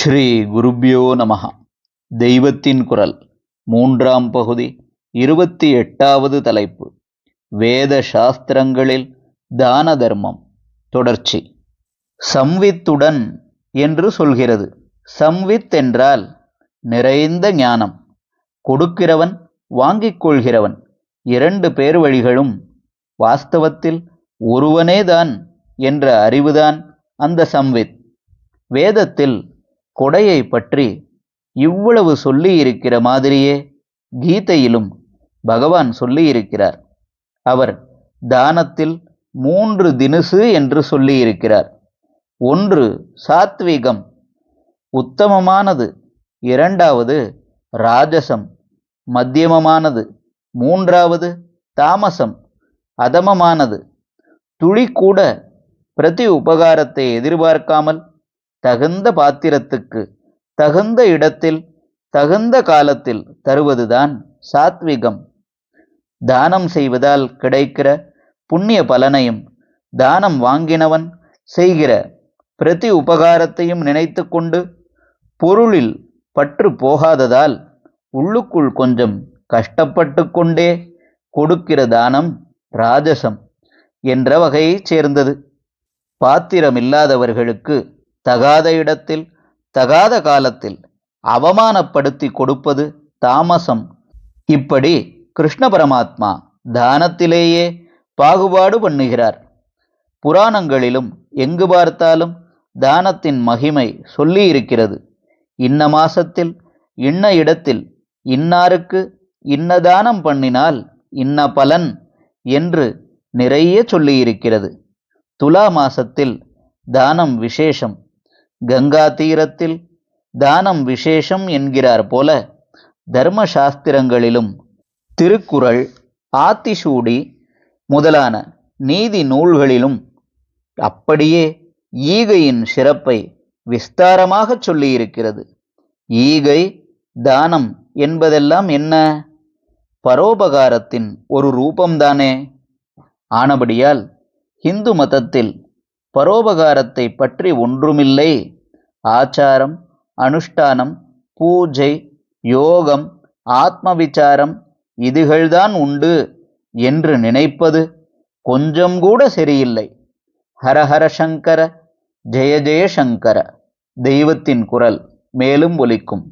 ஸ்ரீ குருப்யோ நமஹ. தெய்வத்தின் குரல் மூன்றாம் பகுதி 28வது தலைப்பு. வேத சாஸ்திரங்களில் தான தர்மம் தொடர்ச்சி. சம்வித்துடன் என்று சொல்கிறது. சம்வித் என்றால் நிறைந்த ஞானம். கொடுக்கிறவன் வாங்கிக் கொள்கிறவன் 2 பேர் வழிகளும் வாஸ்தவத்தில் ஒருவனேதான் என்ற அறிவுதான் அந்த சம்வித். வேதத்தில் கொடையை பற்றி இவ்வளவு சொல்லியிருக்கிற மாதிரியே கீதையிலும் பகவான் சொல்லியிருக்கிறார். அவர் தானத்தில் 3 தினுசு என்று சொல்லியிருக்கிறார். ஒன்று சாத்விகம், உத்தமமானது. 2வது ராஜசம், மத்தியமமானது. 3வது தாமசம், அதமமானது. துளி கூட பிரதி உபகாரத்தை எதிர்பார்க்காமல் தகுந்த பாத்திரத்துக்கு தகுந்த இடத்தில் தகுந்த காலத்தில் தருவதுதான் சாத்விகம். தானம் செய்வதால் கிடைக்கிற புண்ணிய பலனையும் தானம் வாங்கினவன் செய்கிற பிரதி உபகாரத்தையும் நினைத்து கொண்டு பொருளில் பற்று போகாததால் உள்ளுக்குள் கொஞ்சம் கஷ்டப்பட்டு கொண்டே கொடுக்கிற தானம் ராஜசம் என்ற வகையைச் சேர்ந்தது. பாத்திரமில்லாதவர்களுக்கு தகாத இடத்தில் தகாத காலத்தில் அவமானப்படுத்தி கொடுப்பது தாமசம். இப்படி கிருஷ்ண பரமாத்மா தானத்திலேயே பாகுபாடு பண்ணுகிறார். புராணங்களிலும் எங்கு பார்த்தாலும் தானத்தின் மகிமை சொல்லி இருக்கிறது. இன்ன மாசத்தில் இன்ன இடத்தில் இன்னாருக்கு இன்ன தானம் பண்ணினால் இன்ன பலன் என்று நிறைய சொல்லியிருக்கிறது. துலா மாசத்தில் தானம் விசேஷம், கங்கா தீரத்தில் தானம் விசேஷம் என்கிறார் போல தர்மசாஸ்திரங்களிலும் திருக்குறள், ஆத்திசூடி முதலான நீதி நூல்களிலும் அப்படியே ஈகையின் சிறப்பை விஸ்தாரமாக சொல்லியிருக்கிறது. ஈகை தானம் என்பதெல்லாம் என்ன? பரோபகாரத்தின் ஒரு ரூபம்தானே. ஆனபடியால் இந்து மதத்தில் பரோபகாரத்தை பற்றி ஒன்றுமில்லை, ஆச்சாரம், அனுஷ்டானம், பூஜை, யோகம், ஆத்ம விசாரம் இதுகள்தான் உண்டு என்று நினைப்பது கொஞ்சம் கூட சரியில்லை. ஹரஹர சங்கர, ஜெய ஜெய சங்கர. தெய்வத்தின் குரல் மேலும் ஒலிக்கும்.